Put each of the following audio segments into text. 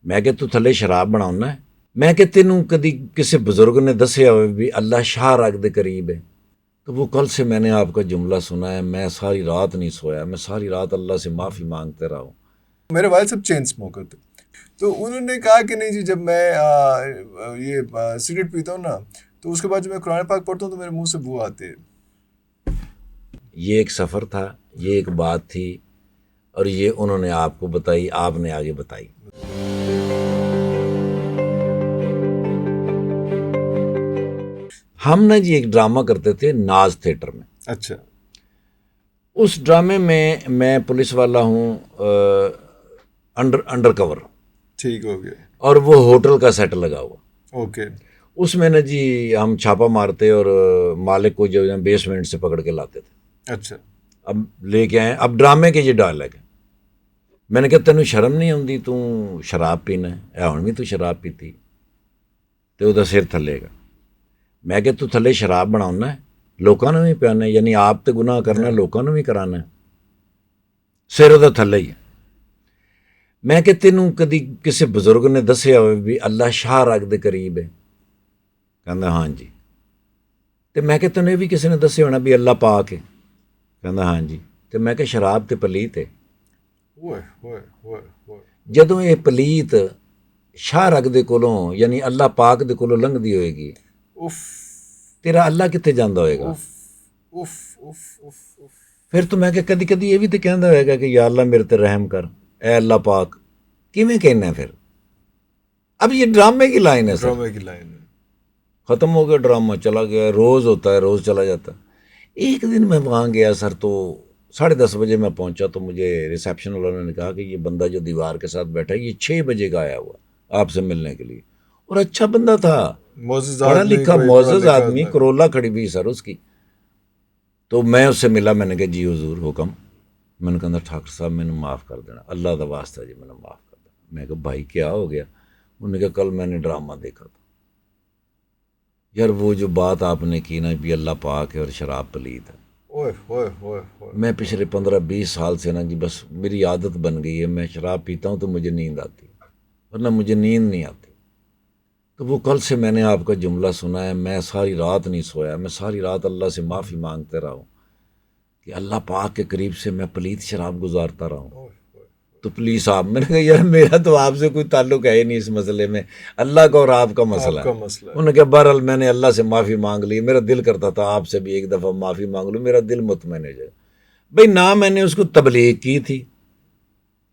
میں کہ تو تھلے شراب بناؤنا ہے. میں کہ تینوں کدی کسی بزرگ نے دسیا ہوئے بھی اللہ شاہ رگ دے قریب ہے؟ تو وہ کل سے میں نے آپ کا جملہ سنا ہے، میں ساری رات نہیں سویا، میں ساری رات اللہ سے معافی مانگتے رہا ہوں. میرے والد صاحب چین اسموکر تھے، تو انہوں نے کہا کہ نہیں جی جب میں یہ سگریٹ پیتا ہوں نا تو اس کے بعد جب میں قرآن پاک پڑھتا ہوں تو میرے منہ سے بو آتی ہے. یہ ایک سفر تھا، یہ ایک بات تھی، اور یہ انہوں نے آپ کو بتائی، آپ نے آگے بتائی. ہم نا جی ایک ڈرامہ کرتے تھے ناز تھیٹر میں. اچھا. اس ڈرامے میں پولیس والا ہوں، انڈر کور. ٹھیک ہو گیا. اور وہ ہوٹل کا سیٹ لگا ہوا. اوکے. اس میں نا جی ہم چھاپا مارتے اور مالک کو جو بیسمنٹ سے پکڑ کے لاتے تھے. اچھا. اب لے کے آئے، اب ڈرامے کے یہ ڈائلاگ ہے. میں نے کہا تینوں شرم نہیں آتی، تو شراب پینا ہے ہوں بھی تو شراب پیتی تو وہ سر تھلے گا. میں کہ تو تھلے شراب بناؤنا ہے، لوکاں نوں بھی پیانا ہے، یعنی آپ تے گناہ کرنا ہے، لوکاں نوں بھی کرانا ہے. سر وہ تھلے ہی ہے. میں کہ تینوں کدی کسی بزرگ نے دسیا ہوئے بھی اللہ شاہ رگ دے قریب ہے؟ کہندا ہاں جی. تو میں کہ تینوں بھی کسی نے دسیا ہونا بھی اللہ پاک ہے؟ کہندا ہاں جی. تو میں کہ شراب تے پلیت ہے. جدوں یہ پلیت شاہ رگ دے کولوں یعنی اللہ پاک دے کولوں لنگدی ہوئے گی، تیرا اللہ کتے جاندا ہوئے گا؟ پھر تو میں کہ کدی کدی یہ بھی تو کہندا ہوئے گا کہ یا اللہ میرے تے رحم کر، اے اللہ پاک. کیویں کہنا ہے پھر؟ اب یہ ڈرامے کی لائن ہے سر. ڈرامے کی لائن ہے. ختم ہو گیا ڈرامہ، چلا گیا. روز ہوتا ہے، روز چلا جاتا. ایک دن میں وہاں گیا سر، تو 10:30 بجے میں پہنچا تو مجھے ریسیپشن والوں نے کہا کہ یہ بندہ جو دیوار کے ساتھ بیٹھا ہے یہ 6 بجے کا آیا ہوا آپ سے ملنے کے لیے. اور اچھا بندہ تھا، پڑھا لکھا معزز آدمی، کرولا کھڑی بھی سر اس کی. تو میں اس سے ملا، میں نے کہا جی حضور حکم. میں نے کہا ٹھاکر صاحب میں نے معاف کر دینا، اللہ دا واسطہ جی میں نے معاف کر دینا. میں کہا بھائی کیا ہو گیا؟ انہوں نے کہا کل میں نے ڈرامہ دیکھا تھا یار، وہ جو بات آپ نے کی نا بھی اللہ پاک ہے اور شراب پلید ہے. میں پچھلے 15-20 سال سے نا جی بس میری عادت بن گئی ہے، میں شراب پیتا ہوں تو مجھے نیند آتی، ورنہ مجھے نیند نہیں آتی. تو وہ کل سے میں نے آپ کا جملہ سنا ہے، میں ساری رات نہیں سویا، میں ساری رات اللہ سے معافی مانگتے رہا ہوں کہ اللہ پاک کے قریب سے میں پلیت شراب گزارتا رہا ہوں. تو پلیز آپ، میں نے کہا یار میرا تو آپ سے کوئی تعلق ہے ہی نہیں اس مسئلے میں، اللہ کا اور آپ کا مسئلہ ہے. انہوں نے کہا بہرحال میں نے اللہ سے معافی مانگ لی، میرا دل کرتا تھا آپ سے بھی ایک دفعہ معافی مانگ لوں، میرا دل مطمئن ہو جائے. بھئی نہ میں نے اس کو تبلیغ کی تھی،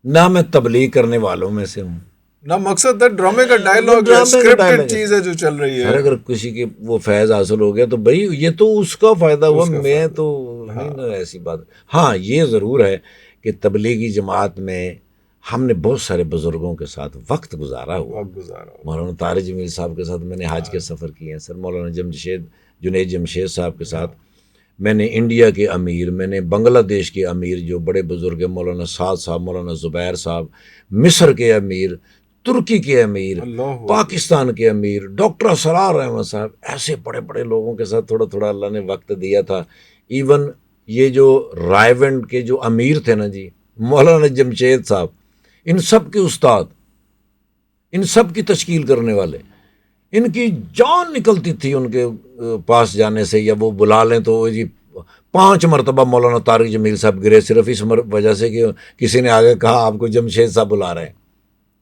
نہ میں تبلیغ کرنے والوں میں سے ہوں، نہ مقصد تھا ڈرامے کا ڈائلاگ ہے، اسکرپٹڈ چیز ہے جو چل رہی ہے. سر اگر کسی کے وہ فیض حاصل ہو گیا تو بھائی یہ تو اس کا فائدہ ہوا، میں تو نہیں نا ایسی بات. ہاں یہ ضرور ہے کہ تبلیغی جماعت میں ہم نے بہت سارے بزرگوں کے ساتھ وقت گزارا ہوا. مولانا طارق جمیل صاحب کے ساتھ میں نے حج کے سفر کیے ہیں سر، مولانا جنید جمشید صاحب کے ساتھ میں نے انڈیا کے امیر، میں نے بنگلہ دیش کے امیر جو بڑے بزرگ ہیں، مولانا سعد صاحب، مولانا زبیر صاحب، مصر کے امیر، ترکی کے امیر، پاکستان کے امیر، ڈاکٹر اسرار احمد صاحب، ایسے بڑے بڑے لوگوں کے ساتھ تھوڑا تھوڑا اللہ نے وقت دیا تھا. ایون یہ جو رائے کے جو امیر تھے نا جی، مولانا جمشید صاحب، ان سب کے استاد، ان سب کی تشکیل کرنے والے، ان کی جان نکلتی تھی ان کے پاس جانے سے، یا وہ بلا لیں تو جی 5 مرتبہ مولانا طارق جمیل صاحب گرے، صرف اس وجہ سے کہ کسی نے آگے کہا آپ کو جمشید صاحب بلا رہے ہیں.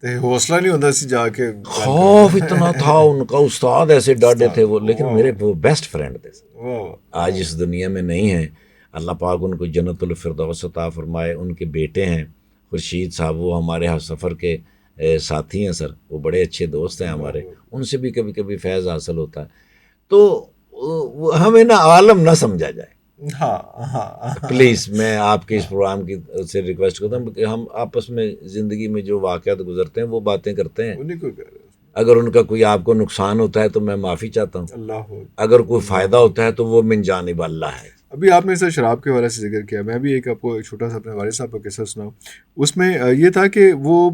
حوصلہ نہیں ہوتا سی جا کے، خوف اتنا تھا ان کا، استاد ایسے ڈاڈے تھے وہ، لیکن میرے وہ بیسٹ فرینڈ تھے. آج اس دنیا میں نہیں ہیں، اللہ پاک ان کو جنت الفردوس عطا فرمائے. ان کے بیٹے ہیں خورشید صاحب، وہ ہمارے ہر سفر کے ساتھی ہیں سر، وہ بڑے اچھے دوست ہیں ہمارے، ان سے بھی کبھی کبھی فیض حاصل ہوتا ہے. تو ہمیں نا عالم نہ سمجھا جائے. پلیز میں آپ کے اس پروگرام کی سے ریکویسٹ کرتا ہوں کہ ہم آپس میں زندگی میں جو واقعات گزرتے ہیں وہ باتیں کرتے ہیں. اگر ان کا کوئی آپ کو نقصان ہوتا ہے تو میں معافی چاہتا ہوں، اگر کوئی فائدہ ہوتا ہے تو وہ من جانب اللہ ہے. ابھی آپ نے سر شراب کے حوالے سے ذکر کیا، میں بھی ایک آپ کو ایک چھوٹا سا اپنے والد صاحب کا قصہ سناؤں. اس میں یہ تھا کہ وہ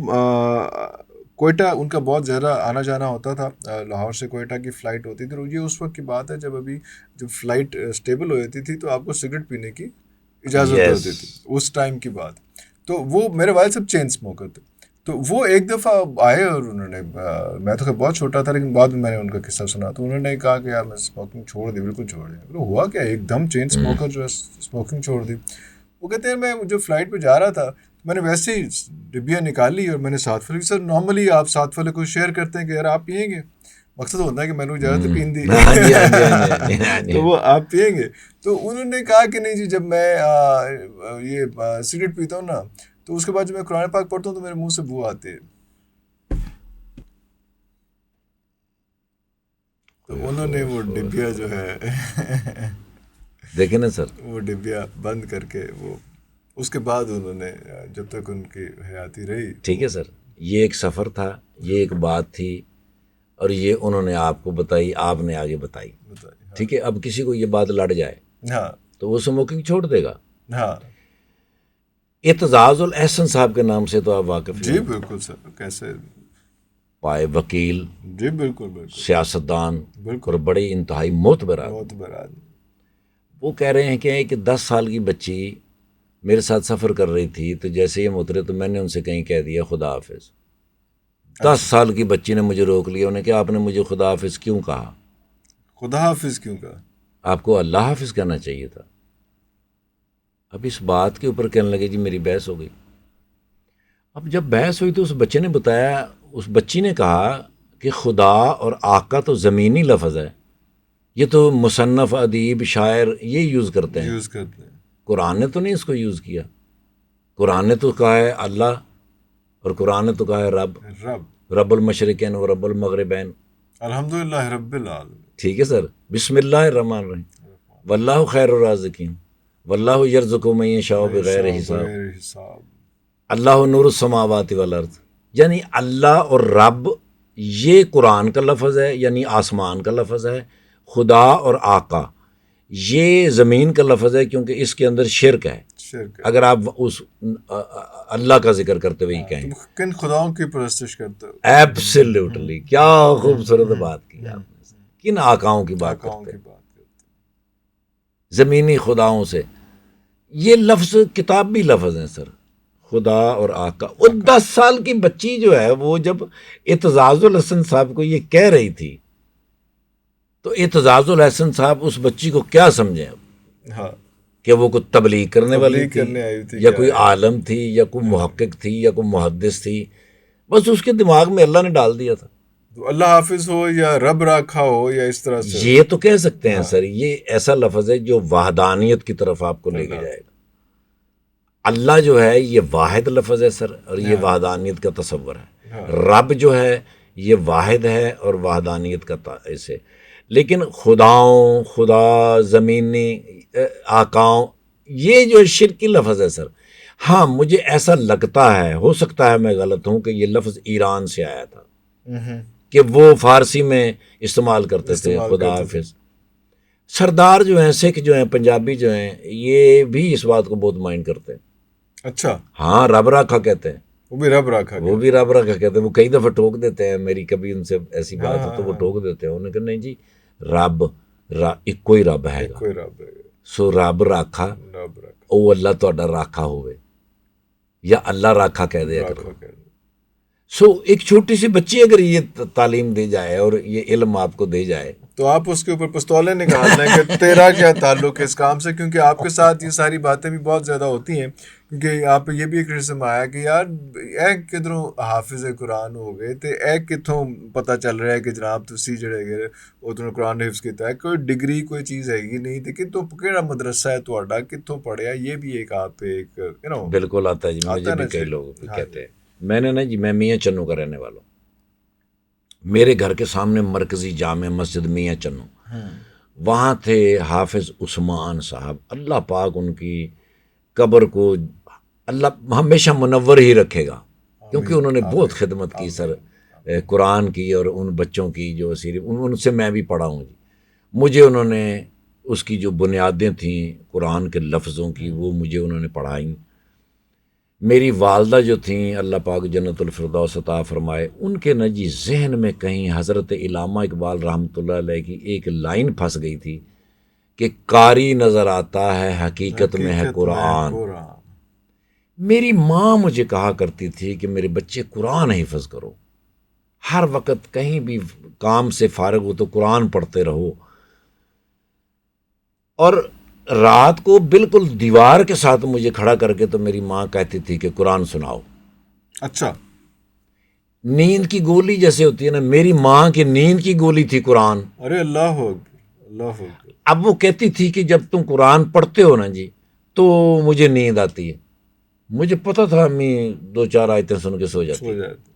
کوئٹہ ان کا بہت زیادہ آنا جانا ہوتا تھا، لاہور سے کوئٹہ کی فلائٹ ہوتی تھی. اور یہ اس وقت کی بات ہے جب فلائٹ اسٹیبل ہو جاتی تھی تو آپ کو سگریٹ پینے کی اجازت ہوتی تھی، اس ٹائم کی بات. تو وہ میرے والد صاحب چین اسموکر تھے، تو وہ ایک دفعہ آئے اور انہوں نے میں تو بہت چھوٹا تھا لیکن بعد میں نے ان کا قصہ سنا تو انہوں نے کہا کہ یار میں اسموکنگ چھوڑ دی, بالکل چھوڑ دی. تو ہوا کیا, ایک دم چین اسموکر جو ہے اسموکنگ چھوڑ دی. وہ کہتے ہیں میں جو فلائٹ پہ جا رہا تھا میں نے ویسے ہی ڈبیا نکالی اور میں نے ساتھ والے, سر نارملی آپ ساتھ والے کو شیئر کرتے ہیں کہ یار آپ پئیں گے, مقصد ہوتا ہے کہ میں نے اجازت پین دی تو وہ آپ پئیں گے. تو انہوں نے کہا کہ نہیں جی جب میں یہ سگریٹ پیتا ہوں نا تو اس کے بعد جب میں قرآن پاک پڑھتا ہوں تو میرے منہ سے بو آتی ہے. تو انہوں نے وہ ڈبیا جو ہے دیکھیں نا سر, وہ ڈبیا بند کر کے وہ اس کے بعد انہوں نے جب تک ان کی حیاتی رہی. ٹھیک ہے سر, یہ ایک سفر تھا, یہ ایک بات تھی اور یہ انہوں نے آپ کو بتائی, آپ نے آگے بتائی. ٹھیک ہے, اب کسی کو یہ بات لڑ جائے ہاں تو وہ اسموکنگ چھوڑ دے گا. ہاں اعتزاز الاحسن صاحب کے نام سے تو آپ واقف جی بالکل سر, کیسے پائے وکیل, جی بالکل بالکل سیاستدان بالکل اور بڑے انتہائی معتبر آدمی. بہت بڑا آدمی. وہ کہہ رہے ہیں کہ 10 سال کی بچی میرے ساتھ سفر کر رہی تھی تو جیسے ہی ہم اترے تو میں نے ان سے کہیں کہہ دیا خدا حافظ. 10 سال کی بچی نے مجھے روک لیا, انہوں نے کہا آپ نے مجھے خدا حافظ کیوں کہا؟ خدا حافظ کیوں کہا؟ آپ کو اللہ حافظ کہنا چاہیے تھا. اب اس بات کے اوپر کہنے لگے جی میری بحث ہو گئی. اب جب بحث ہوئی تو اس بچے نے بتایا, اس بچی نے کہا کہ خدا اور آقا تو زمینی لفظ ہے, یہ تو مصنف ادیب شاعر یہ یوز کرتے ہیں, یوز کرتے ہیں. قرآن نے تو نہیں اس کو یوز کیا. قرآن نے تو کہا ہے اللہ اور قرآن نے تو کہا ہے رب المشرقین و رب المغربین. الحمدللہ رب العالمین. ٹھیک ہے سر, بسم اللہ الرحمن الرحیم, واللہ خیر الرازقین واللہ یرزق من یشاء بغیر حساب, اللہ نور السماوات والارض. یعنی اللہ اور رب یہ قرآن کا لفظ ہے, یعنی آسمان کا لفظ ہے. خدا اور آقا یہ زمین کا لفظ ہے کیونکہ اس کے اندر شرک ہے. اگر آپ اس اللہ کا ذکر کرتے ہوئے کہیں کن خداؤں کی پرستش کرتے ہو؟ ایبسلیوٹلی, کیا خوبصورت بات کی آپ نے. کن آقاؤں کی بات کرتے ہیں؟ زمینی خداؤں سے. یہ لفظ کتابی لفظ ہیں سر, خدا اور آقا. اور 10 سال کی بچی جو ہے وہ جب اعتزاز الحسن صاحب کو یہ کہہ رہی تھی تو اعتزاز الحسن صاحب اس بچی کو کیا سمجھیں ہاں کہ وہ کوئی تبلیغ کرنے والی تھی یا کوئی عالم تھی یا کوئی محقق تھی یا کوئی محدث تھی. بس اس کے دماغ میں اللہ نے ڈال دیا تھا اللہ حافظ ہو یا رب راکھا ہو یا اس طرح سے. یہ تو کہہ سکتے ہیں سر, یہ ایسا لفظ ہے جو وحدانیت کی طرف آپ کو لے کے جائے گا. اللہ جو ہے یہ واحد لفظ ہے سر, اور یہ وحدانیت کا تصور ہے. رب جو ہے یہ واحد ہے اور وحدانیت کا ایسے. لیکن خداؤں, خدا, زمینی آقاؤں, یہ جو شرکی لفظ ہے سر. ہاں مجھے ایسا لگتا ہے, ہو سکتا ہے میں غلط ہوں, کہ یہ لفظ ایران سے آیا تھا کہ وہ فارسی میں استعمال کرتے تھے خدا حافظ. سردار جو ہیں, سکھ جو ہیں, پنجابی جو ہیں, یہ بھی اس بات کو بہت مائنڈ کرتے ہیں. اچھا, ہاں رب راکھا کہتے ہیں, وہ بھی رب راکھا, وہ بھی رب راکھا کہتے ہیں. وہ کئی دفعہ ٹوک دیتے ہیں, میری کبھی ان سے ایسی بات ہے تو وہ ٹوک دیتے ہیں. انہوں نے کہا نہیں جی رب ایک کوئی رب ہے گا, سو رب راکھا, او اللہ تہاڈا راکھا ہوئے یا اللہ راکھا کہہ دیا کرو. سو ایک چھوٹی سی بچی اگر یہ تعلیم دے جائے اور یہ علم آپ کو دے جائے تو آپ اس کے اوپر پستولے نکال لیں کہ تیرا کیا تعلق ہے اس کام سے, کیونکہ آپ کے ساتھ یہ ساری باتیں بھی بہت زیادہ ہوتی ہیں. کیونکہ آپ یہ بھی ایک رسم آیا کہ یار اے کدھروں حافظ قرآن ہو گئے تے اے کتوں پتہ چل رہا ہے کہ جناب تسی جڑے گئے ادھر قرآن حفظ کیتا ہے, کوئی ڈگری کوئی چیز ہے ہی نہیں, تے کتوں کیڑا مدرسہ ہے تہاڈا, کتوں پڑھیا, یہ بھی ایک آپ پہ ایک بالکل آتا ہے جی. مجھے بھی کئی لوگ کہتے ہیں. میں نے نا جی, میں میاں چنو کا رہنے والا ہوں. میرے گھر کے سامنے مرکزی جامع مسجد میاں چنو, وہاں تھے حافظ عثمان صاحب. اللہ پاک ان کی قبر کو اللہ ہمیشہ منور ہی رکھے گا, کیونکہ انہوں نے بہت خدمت کی سر قرآن کی اور ان بچوں کی جو اسیر ان سے میں بھی پڑھا ہوں جی. مجھے انہوں نے اس کی جو بنیادیں تھیں قرآن کے لفظوں کی وہ مجھے انہوں نے پڑھائیں. میری والدہ جو تھیں اللہ پاک جنت الفردوس عطا فرمائے, ان کے نہ جی ذہن میں کہیں حضرت علامہ اقبال رحمۃ اللہ علیہ کی ایک لائن پھنس گئی تھی کہ قاری نظر آتا ہے حقیقت میں ہے قرآن. میری ماں مجھے کہا کرتی تھی کہ میرے بچے قرآن حفظ کرو، ہر وقت کہیں بھی کام سے فارغ ہو تو قرآن پڑھتے رہو، اور رات کو بالکل دیوار کے ساتھ مجھے کھڑا کر کے تو میری ماں کہتی تھی کہ قرآن سناؤ۔ اچھا، نیند کی گولی جیسے ہوتی ہے نا، میری ماں کی نیند کی گولی تھی قرآن۔ ارے اللہ اکبر، اللہ اکبر. اب وہ کہتی تھی کہ جب تم قرآن پڑھتے ہو نا جی تو مجھے نیند آتی ہے۔ مجھے پتہ تھا امی دو چار آیتیں سن کے سو جاتی سو جاتے.